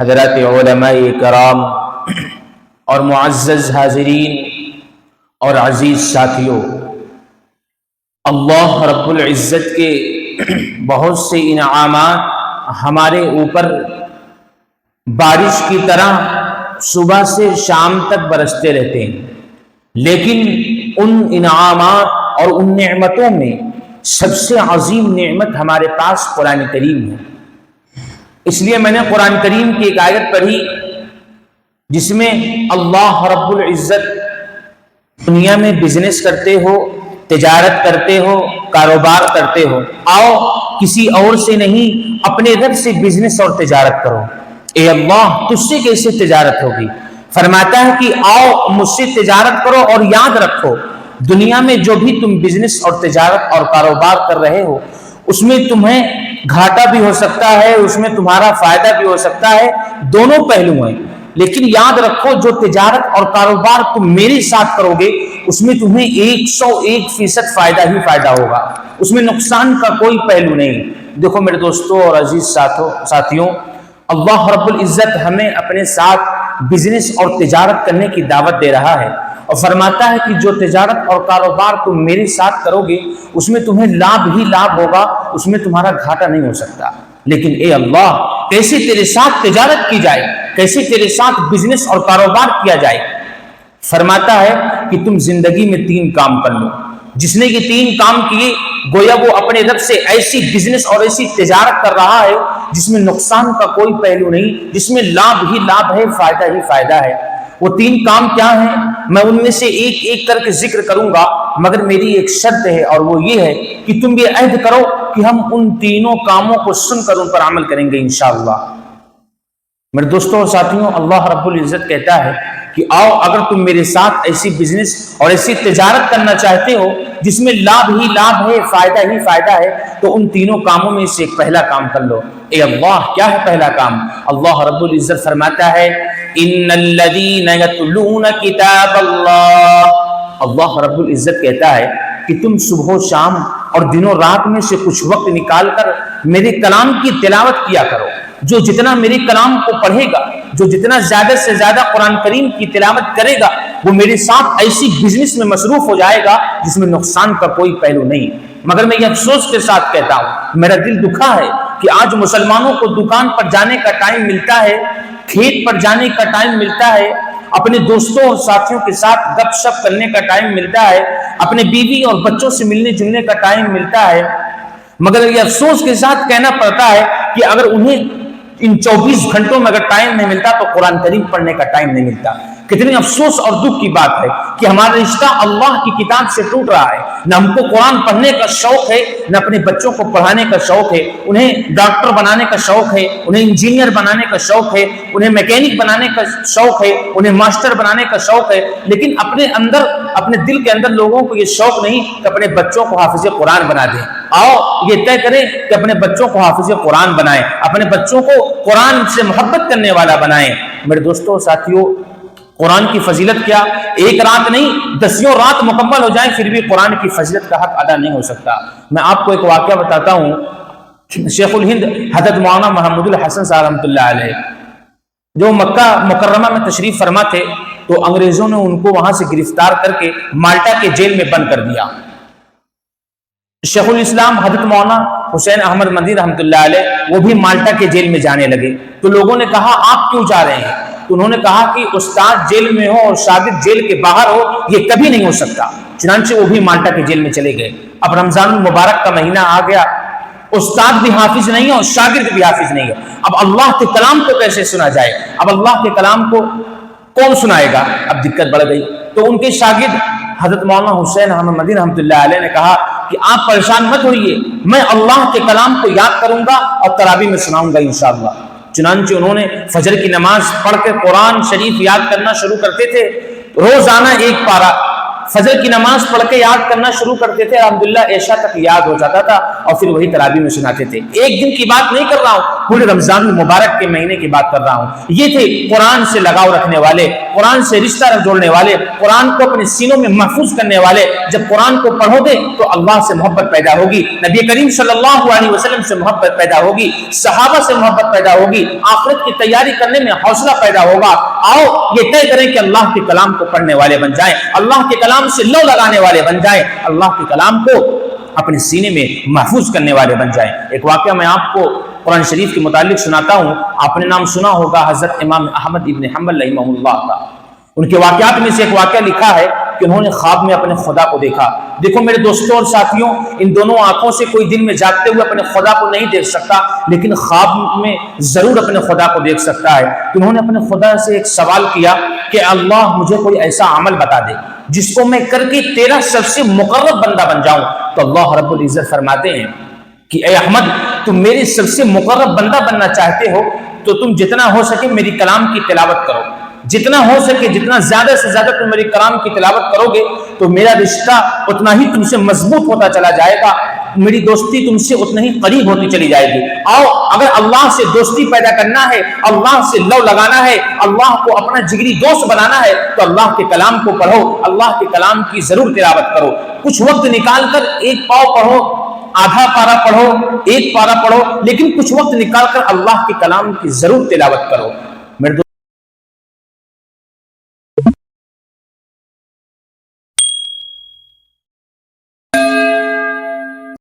حضرات علماء کرام اور معزز حاضرین اور عزیز ساتھیوں، اللہ رب العزت کے بہت سے انعامات ہمارے اوپر بارش کی طرح صبح سے شام تک برستے رہتے ہیں، لیکن ان انعامات اور ان نعمتوں میں سب سے عظیم نعمت ہمارے پاس قرآن کریم ہے۔ اس لیے میں نے قرآن کریم کی ایک آیت پڑھی جس میں اللہ رب العزت دنیا میں بزنس کرتے ہو، تجارت کرتے ہو، کاروبار کرتے ہو، آؤ کسی اور سے نہیں اپنے رب سے بزنس اور تجارت کرو۔ اے اللہ تجھ سے کیسے تجارت ہوگی؟ فرماتا ہے کہ آؤ مجھ سے تجارت کرو اور یاد رکھو دنیا میں جو بھی تم بزنس اور تجارت اور کاروبار کر رہے ہو اس میں تمہیں گھاٹا بھی ہو سکتا ہے، اس میں تمہارا فائدہ بھی ہو سکتا ہے، دونوں پہلو ہیں، لیکن یاد رکھو جو تجارت اور کاروبار تم میرے ساتھ کرو گے اس میں تمہیں 101% فائدہ ہی فائدہ ہوگا، اس میں نقصان کا کوئی پہلو نہیں۔ دیکھو میرے دوستوں اور عزیز ساتھیوں، اللہ رب العزت ہمیں اپنے ساتھ بزنس اور تجارت کرنے کی دعوت دے رہا ہے اور فرماتا ہے کہ جو تجارت اور کاروبار تم میرے ساتھ کرو گے اس میں تمہیں لابھ ہی لابھ ہوگا، اس میں تمہارا گھاٹا نہیں ہو سکتا۔ لیکن اے اللہ کیسے تیرے ساتھ تجارت کی جائے، کیسے تیرے ساتھ بزنس اور کاروبار کیا جائے؟ فرماتا ہے کہ تم زندگی میں 3 کام کر لو۔ جس نے یہ 3 کام کیے گویا وہ اپنے رب سے ایسی بزنس اور ایسی تجارت کر رہا ہے جس میں نقصان کا کوئی پہلو نہیں، جس میں لابھ ہی لابھ ہے، فائدہ ہی فائدہ ہے۔ وہ 3 کام کیا ہیں؟ میں ان میں سے ایک ایک کر کے ذکر کروں گا، مگر میری ایک شرط ہے اور وہ یہ ہے کہ تم یہ عہد کرو کہ ہم ان تینوں کاموں کو سن کر ان پر عمل کریں گے انشاءاللہ۔ میرے دوستوں اور ساتھیوں، اللہ رب العزت کہتا ہے کہ آؤ اگر تم میرے ساتھ ایسی بزنس اور ایسی تجارت کرنا چاہتے ہو جس میں لابھ ہی لابھ ہے، فائدہ ہی فائدہ ہے، تو ان تینوں کاموں میں سے ایک پہلا کام کر لو۔ اے اللہ کیا ہے پہلا کام؟ اللہ رب العزت فرماتا ہے ان الذین یتلون کتاب اللہ رب العزت کہتا ہے کہ تم صبح و شام اور دنوں رات میں سے کچھ وقت نکال کر میرے کلام کی تلاوت کیا کرو۔ جو جتنا میرے کلام کو پڑھے گا، جو جتنا زیادہ سے زیادہ قرآن کریم کی تلاوت کرے گا، وہ میرے ساتھ ایسی بزنس میں مصروف ہو جائے گا جس میں نقصان کا کوئی پہلو نہیں۔ مگر میں یہ افسوس کے ساتھ کہتا ہوں، میرا دل دکھا ہے کہ آج مسلمانوں کو دکان پر جانے کا ٹائم ملتا ہے، کھیت پر جانے کا ٹائم ملتا ہے، اپنے دوستوں اور ساتھیوں کے ساتھ گپ شپ کرنے کا ٹائم ملتا ہے، اپنے بیوی اور بچوں سے ملنے جلنے کا ٹائم ملتا ہے، مگر یہ افسوس کے ساتھ کہنا پڑتا ہے کہ اگر انہیں ان 24 گھنٹوں میں اگر ٹائم نہیں ملتا تو قرآن کریم پڑھنے کا ٹائم نہیں ملتا۔ کتنی افسوس اور دکھ کی بات ہے کہ ہمارا رشتہ اللہ کی کتاب سے ٹوٹ رہا ہے۔ نہ ہم کو قرآن پڑھنے کا شوق ہے، نہ اپنے بچوں کو پڑھانے کا شوق ہے، انہیں ڈاکٹر بنانے کا شوق ہے، انہیں انجینئر بنانے کا شوق ہے، انہیں میکینک بنانے کا شوق ہے، انہیں ماسٹر بنانے کا شوق ہے، لیکن اپنے اندر اپنے دل کے اندر لوگوں کو یہ شوق نہیں کہ اپنے بچوں کو حافظ قرآن بنا دیں۔ آؤ یہ طے کریں کہ اپنے بچوں کو حافظ قرآن بنائیں، اپنے بچوں کو قرآن سے محبت کرنے والا بنائیں۔ میرے دوستوں ساتھیوں، قرآن کی فضیلت کیا ایک رات نہیں 10 رات مکمل ہو جائیں پھر بھی قرآن کی فضیلت کا حق ادا نہیں ہو سکتا۔ میں آپ کو ایک واقعہ بتاتا ہوں۔ شیخ الہند حضرت مولانا محمود الحسن صاحب رحمۃ اللہ علیہ جو مکہ مکرمہ میں تشریف فرما تھے تو انگریزوں نے ان کو وہاں سے گرفتار کر کے مالٹا کے جیل میں بند کر دیا۔ شیخ الاسلام حضرت مولانا حسین احمد مدنی رحمۃ اللہ علیہ وہ بھی مالٹا کے جیل میں جانے لگے تو لوگوں نے کہا آپ کیوں جا رہے ہیں؟ تو انہوں نے کہا کہ استاد جیل میں ہو اور شاگرد جیل کے باہر ہو یہ کبھی نہیں ہو سکتا۔ چنانچہ وہ بھی مالٹا کے جیل میں چلے گئے۔ اب رمضان المبارک کا مہینہ آ گیا، استاد بھی حافظ نہیں ہے اور شاگرد بھی حافظ نہیں ہے، اب اللہ کے کلام کو کیسے سنا جائے؟ اب اللہ کے کلام کو کون سنائے گا؟ اب دقت بڑھ گئی۔ تو ان کے شاگرد حضرت مولانا حسین احمد مدنی رحمۃ اللہ علیہ نے کہا کہ آپ پریشان مت ہوئیے، میں اللہ کے کلام کو یاد کروں گا اور تراویح میں سناؤں گا انشاءاللہ۔ چنانچہ انہوں نے فجر کی نماز پڑھ کے قرآن شریف یاد کرنا شروع کرتے تھے، روزانہ 1 پارہ فجر کی نماز پڑھ کے یاد کرنا شروع کرتے تھے، الحمدللہ عشاء تک یاد ہو جاتا تھا اور پھر وہی تراویح میں سناتے تھے۔ ایک دن کی بات نہیں کر رہا ہوں، پورے رمضان المبارک کے مہینے کی بات کر رہا ہوں۔ یہ تھے قرآن سے لگاؤ رکھنے والے، قرآن سے رشتہ جوڑنے والے، قرآن کو اپنے سینوں میں محفوظ کرنے والے۔ جب قرآن کو پڑھو گے تو اللہ سے محبت پیدا ہوگی، نبی کریم صلی اللہ علیہ وسلم سے محبت پیدا ہوگی، صحابہ سے محبت پیدا ہوگی، آخرت کی تیاری کرنے میں حوصلہ پیدا ہوگا۔ آؤ یہ طے کریں کہ اللہ کے کلام کو پڑھنے والے بن جائیں، اللہ کے کلام سے لو لگانے والے بن جائیں، اللہ کے کلام کو اپنے سینے میں محفوظ کرنے والے بن جائیں۔ ایک واقعہ میں آپ کو قرآن شریف کے متعلق سناتا ہوں۔ آپ نے نام سنا ہوگا حضرت امام احمد ابن حنبل رحمہ اللہ کا۔ ان کے واقعات میں سے ایک واقعہ لکھا ہے کہ انہوں نے خواب میں اپنے خدا کو دیکھا۔ دیکھو میرے دوستوں اور ساتھیوں، ان دونوں آنکھوں سے کوئی دن میں جاگتے ہوئے اپنے خدا کو نہیں دیکھ سکتا، لیکن خواب میں ضرور اپنے خدا کو دیکھ سکتا ہے۔ انہوں نے اپنے خدا سے ایک سوال کیا کہ اللہ مجھے کوئی ایسا عمل بتا دے جس کو میں کر کے تیرا سب سے مقرب بندہ بن جاؤں۔ تو اللہ رب العزت فرماتے ہیں کہ اے احمد، تم میرے سب سے مقرب بندہ بننا چاہتے ہو تو تم جتنا ہو سکے میری کلام کی تلاوت کرو، جتنا ہو سکے جتنا زیادہ سے زیادہ تم میری کلام کی تلاوت کرو گے تو میرا رشتہ اتنا ہی تم سے مضبوط ہوتا چلا جائے گا، میری دوستی تم سے اتنا ہی قریب ہوتی چلی جائے گی۔ آؤ اگر اللہ سے دوستی پیدا کرنا ہے، اللہ سے لو لگانا ہے، اللہ کو اپنا جگری دوست بنانا ہے تو اللہ کے کلام کو پڑھو، اللہ کے کلام کی ضرور تلاوت کرو۔ کچھ وقت نکال کر ایک پاؤ پڑھو، آدھا پارا پڑھو، ایک پارا پڑھو، لیکن کچھ وقت نکال کر اللہ کے کلام کی ضرور تلاوت کرو۔